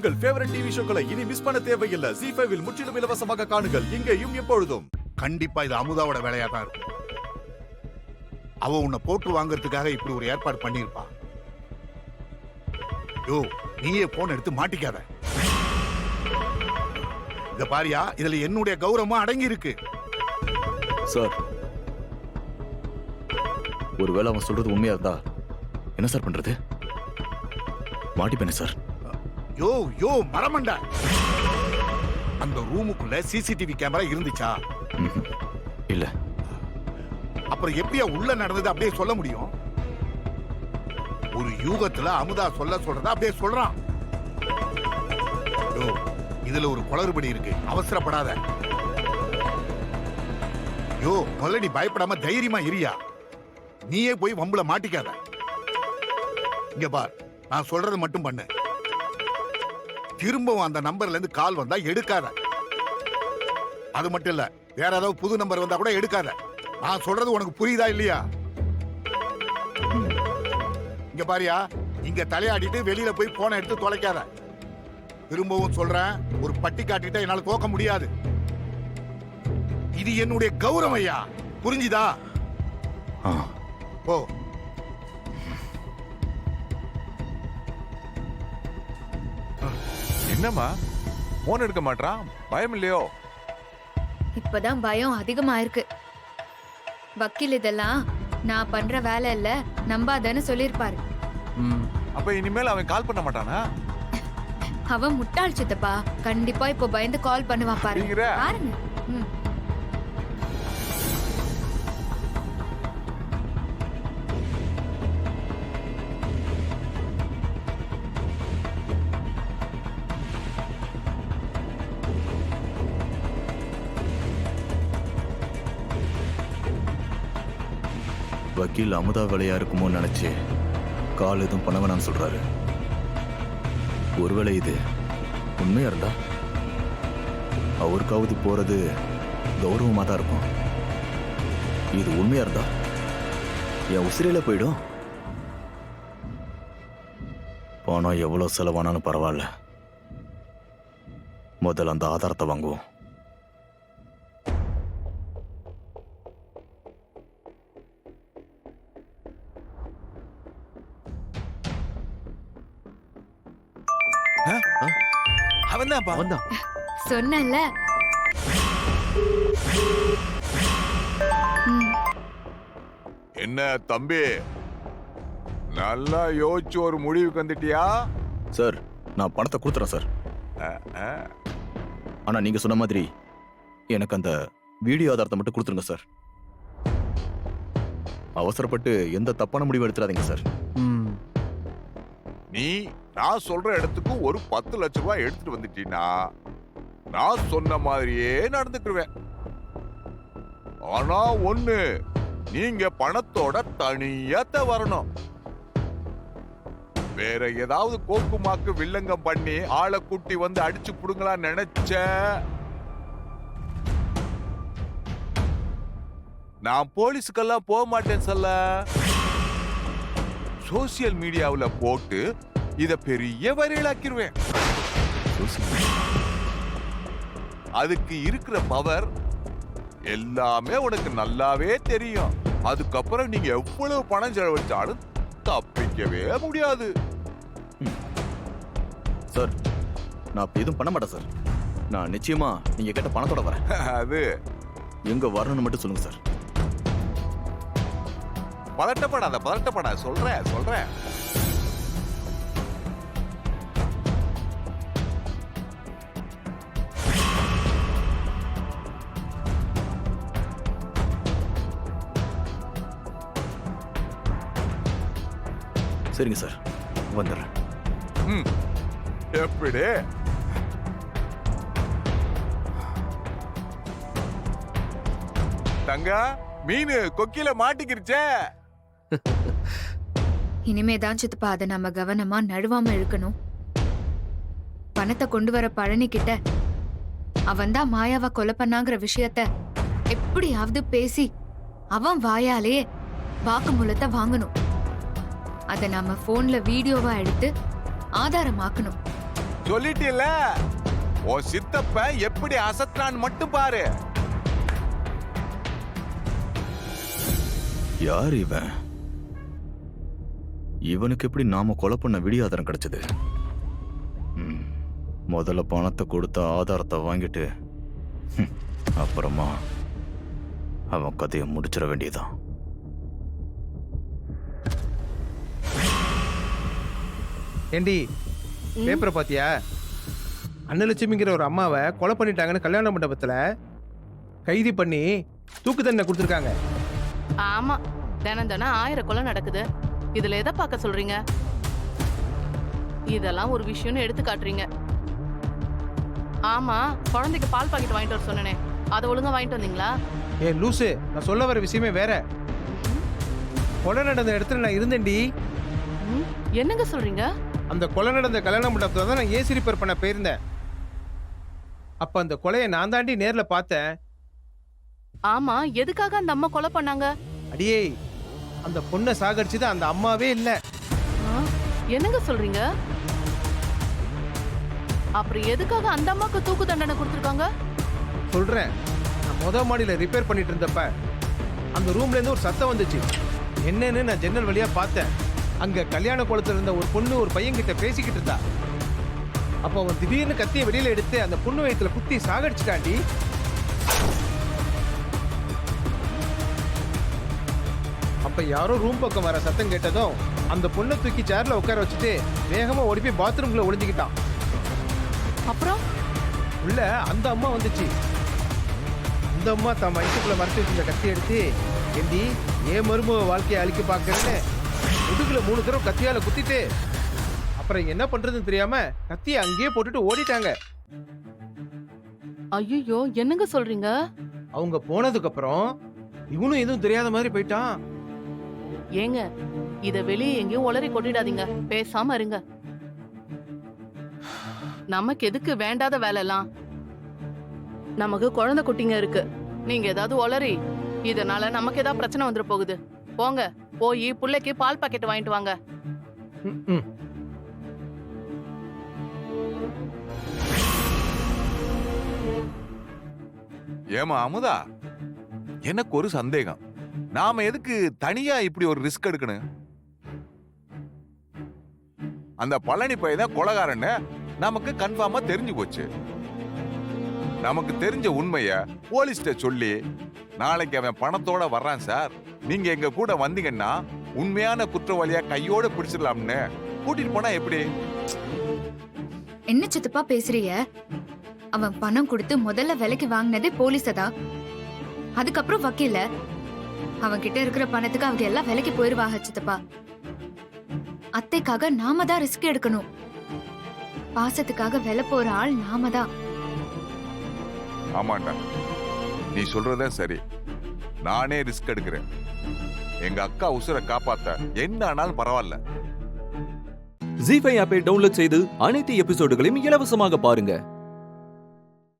உங்கள் favourite TV ஷோக்களை இனி miss பண்ண தேவையில்லை. ZEE5 இல் முற்றிலும் இலவசமாக காணுங்கள், இங்கேயும் எப்பொழுதும். கண்டிப்பா இது அமுதாவோட வேலையா தான் இருக்கும். அவ உன்னை போட்டு வாங்குறதுக்காக இப்படி ஒரு ஏற்பாடு பண்ணிருப்பா. யோ, நீயே போன் எடுத்து மாட்டிக்காத. இத பாரியா, இதுல என்னுடைய கௌரவமா அடங்கி இருக்கு. சார், ஒருவேளை அவன் சொல்றது உண்மையா இருந்தா என்ன சார் பண்றது? மாட்டிப்பேனே சார். யோ யோ மரமண்டா, அந்த ரூமுக்குள்ள சிசிடிவி கேமரா இருந்துச்சா? இல்ல. அப்புறம் எப்படியா உள்ள நடந்தது அப்படியே சொல்ல முடியும்? ஒரு யூகத்துல அமுதா சொல்றதா அப்படியே சொல்றான். யோ, இதுல ஒரு குளறுபடி இருக்கு, அவசரப்படாத. யோ, முதல்ல நீ பயப்படாம தைரியமா இரியா. நீயே போய் வம்புல மாட்டிக்காத. இங்க பார், நான் சொல்றது மட்டும் பண்ணு. திரும்பவும் அந்த நம்பர்ல இருந்து கால் வந்தா எடுக்காத. அது மட்டும் இல்ல, வேற ஏதாவது புது நம்பர் வந்தா கூட எடுக்காத. நான் சொல்றது உனக்கு புரியுதா இல்லையா? இங்க பாரியா, இங்க தலையாடிட்டு வெளியில போய் போனை எடுத்து தொலைக்காத. திரும்பவும் சொல்றேன், ஒரு பட்டி காட்டிட்ட என்னால தோக்க முடியாது. இது என்னுடைய கௌரவம் ஐயா, புரிஞ்சுதா? ஓ, என்னம்மா போன் எடுக்க மாட்டான்? பயம் இல்லையோ? இப்பதான் பயம் அதிகமாயிருக்கு. வக்கீல் இதெல்லாம் நான் பண்ற வேலை இல்ல, நம்பாதன்னு சொல்லிருப்பாரு. அப்ப இனிமேல் அவன் கால் பண்ண மாட்டானா? அவன் முட்டாள் சித்தப்பா, கண்டிப்பா இப்போ பயந்து கால் பண்ணுவான் பாருங்க. பாருங்க. வக்கீல் அமுதா வேலையா இருக்குமோ நினைச்சு கால் எதுவும் பண்ண வேணாம்னு சொல்றாரு. ஒருவேளை இது உண்மையா இருந்தா அவருக்காவது போறது கௌரவமா தான் இருக்கும். இது உண்மையா இருந்தா என் உசிரையில போயிடும். பணம் எவ்வளவு செலவானாலும் பரவாயில்ல, முதல்ல அந்த ஆதாரத்தை வாங்குவோம். அவன்தான். சொன்னல. என்ன தம்பி, நல்லா யோசிச்சு ஒரு முடிவுக்கு வந்துட்டியா? சார், நான் பணத்தை கொடுத்துறேன் சார். ஆனா நீங்க சொன்ன மாதிரி எனக்கு அந்த வீடியோ ஆதாரத்தை மட்டும் கொடுத்துருங்க சார். அவசரப்பட்டு எந்த தப்பான முடிவு எடுத்துறாதீங்க சார். நீ நான் சொல்ற இடத்துக்கு ஒரு 10 லட்சம் ரூபாய் எடுத்துட்டு வந்துட்டீன்னா நான் சொன்ன மாதிரியே நடந்துக்குவேன். ஆனா ஒண்ணு, நீங்க பணத்தோட தனியாத்த வரணும். வேற ஏதாவது கோக்குமாக்கு வில்லங்கம் பண்ணி ஆளை கூட்டி வந்து அடிச்சு புடுங்கலாம் நினைச்ச, நான் போலீஸுக்கெல்லாம் போக மாட்டேன் சொல்ல. சோசியல் மீடியாவுல போட்டு இத பெரிய வைரலாக்கிடுவேன். அதுக்கு இருக்கிற பவர் எல்லாமே உனக்கு நல்லாவே தெரியும். அதுக்கப்புறம் நீங்க எவ்வளவு பணம் செலவழிச்சாலும் தப்பிக்கவே முடியாது. சார், நான் அப்ப எதுவும் பண்ண மாட்டேன் சார். நான் நிச்சயமா நீங்க கேட்ட பணத்தோட வரேன். அது எங்க வரணும்னு மட்டும் சொல்லுங்க சார். பதட்டப்படாத, சொல்றேன். சரிங்க சார், வந்துடுறேன். எப்படி? தங்கா, மீன் கொக்கில மாட்டிக்கிருச்சே. இனிமேதான் சித்தப்பா அதை நம்ம கவனமா நழுவாம இழுக்கணும். பணத்தை கொண்டு வர பழனி கிட்ட அவன்தான் மாயாவை கொலை பண்ணாங்கிற விஷயத்த எப்படியாவது பேசி அவன் வாயாலே வாக்குமூலத்தை வாங்கணும். அத நாம போன்ல வீடியோவா எடுத்து ஆதாரமாக்கணும். சொல்லிட்டீல்ல, உன் சித்தப்ப எப்படி அசத்தான் மட்டும் பாரு. யார் இவன்? இவனுக்கு எப்படி நாம கொலை பண்ண விடியாதாரம் கிடைச்சது? முதல்ல பணத்தை கொடுத்த ஆதாரத்தை வாங்கிட்டு அப்புறமா அவன் கதையை முடிச்சிட வேண்டியதான். ஏண்டி பேப்பரை பாத்தியா? அன்னலட்சுமிங்கிற ஒரு அம்மாவை கொலை பண்ணிட்டாங்கன்னு கல்யாண மண்டபத்துல கைது பண்ணி தூக்கு தண்டனை கொடுத்துருக்காங்க. ஆமா, தினம் தினம் 1000 கொலை நடக்குது. இதுல எதை பார்க்க சொல்றீங்க? இதெல்லாம் ஒரு விஷயம்னு எடுத்து காட்டுறீங்க. ஆமா, குழந்தைக்கு பால் பாக்கெட் வாங்கிட்டு வர சொன்னனே, அதை ஒழுங்கா வாங்கிட்டு வந்தீங்களா? ஏ லூசு, நான் சொல்ல வர விஷயமே வேற. கொலை நடந்த இடத்துல நான் இருந்தேன்டி. என்னங்க சொல்றீங்க? அந்த கொலை நடந்த கல்யாண மண்டபத்துல தான் நான் ஏசி ரிப்பேர் பண்ண போயிருந்தேன். அப்ப அந்த கொலையை நான் தாண்டி நேர்ல பார்த்தேன். ஆமா, எதுக்காக அந்த அம்மா கொலை பண்ணாங்க? அடியே, அந்த பொண்ணை சாகடிச்சது அந்த அம்மாவே இல்ல. என்னங்க சொல்றீங்க? அப்புறம் எதுக்காக அந்த அம்மாக்கு தூக்கு தண்டனை கொடுத்துருக்காங்க? சொல்றேன். நான் முத மாடியில ரிப்பேர் பண்ணிட்டு இருந்தப்ப அந்த ரூம்ல இருந்து ஒரு சத்தம் வந்துச்சு. என்னன்னு நான் ஜன்னல் வழியா பார்த்தேன். அங்க கல்யாண குளத்துல இருந்த ஒரு பொண்ணு ஒரு பையன் கிட்ட பேசிக்கிட்டு இருந்தா. அப்ப அவன் திடீர்னு கத்திய வெளியில எடுத்து அந்த பொண்ணு வயித்துல குத்தி சாகடிச்சுட்டாண்டி. அப்ப யாரோ ரூம் பக்கம் வர சத்தம் கேட்டதும் அந்த பொண்ணை தூக்கி சேர்ல உட்கார வச்சுட்டு வேகமா ஓடி போய் பாத்ரூம்குள்ள ஒளிஞ்சுக்கிட்டான். அப்புறம் உள்ள அந்த அம்மா வந்துச்சு. அந்த அம்மா தன் வயிற்றுக்குள்ள மறைச்சு வச்சிருந்த கத்தி எடுத்து, ஏண்டி ஏன் மருமக வாழ்க்கையை அழிக்க பாக்குறேன்னு முதுகுல 3 தடவை கத்தியால குத்திட்டு அப்புறம் என்ன பண்றதுன்னு தெரியாம கத்தியை அங்கேயே போட்டுட்டு ஓடிட்டாங்க. ஐயோ, என்னங்க சொல்றீங்க? அவங்க போனதுக்கு அப்புறம் இவனும் எதுவும் தெரியாத மாதிரி போயிட்டான். ஏங்க, இத வெளியே எங்கேயும் உளறி கொட்டிடாதீங்க, பேசாம இருங்க. நமக்கு எதுக்கு வேண்டாத வேலை எல்லாம்? நமக்கு குழந்தை குட்டிங்க இருக்கு. நீங்க ஏதாவது உளறி இதனால நமக்கு ஏதாவது பிரச்சனை வந்துட போகுது. போங்க, போய் புள்ளைக்கு பால் பாக்கெட் வாங்கிட்டு வாங்க. ஏமா அமுதா, எனக்கு ஒரு சந்தேகம். நாம எதுக்கு தனியா இப்படி ஒரு ரிஸ்க் எடுக்கணும்? அந்த பழனி பையன் தான் கொலைகாரன்னு நமக்கு கன்ஃபார்மா தெரிஞ்சு போச்சு. நமக்கு தெரிஞ்ச உண்மைய போலீஸ்ட சொல்லி நாளைக்கு அவன் பணத்தோட வர்றான் சார், நீங்க எங்க கூட வந்தீங்கன்னா உண்மையான குற்றவாளியா கையோட பிடிச்சிடலாம்னு கூட்டிட்டு போனா எப்படி? என்ன சித்தப்பா பேசுறீங்க? அவன் பணம் கொடுத்து முதல்ல விலைக்கு வாங்கினது போலீஸதா, அதுக்கப்புறம் வக்கீல. அவன் கிட்ட இருக்கிற பணத்துக்கு அவங்க எல்லாம் விலைக்கு போயிருவாங்க சித்தப்பா. அத்தைக்காக நாம தான் ரிஸ்க் எடுக்கணும். பாசத்துக்காக விலை போற ஆள் நாம தான். ஆமாண்டா, நீ சொல்றதே சரி. நானே ரிஸ்க் எடுக்கிறேன். எங்க அக்கா உசுரை காப்பாத்த என்ன ஆனாலும் பரவாயில்ல. ஜீ5 ஆப்பை டவுன்லோட் செய்து அனைத்து எபிசோடுகளையும் இலவசமாக பாருங்க.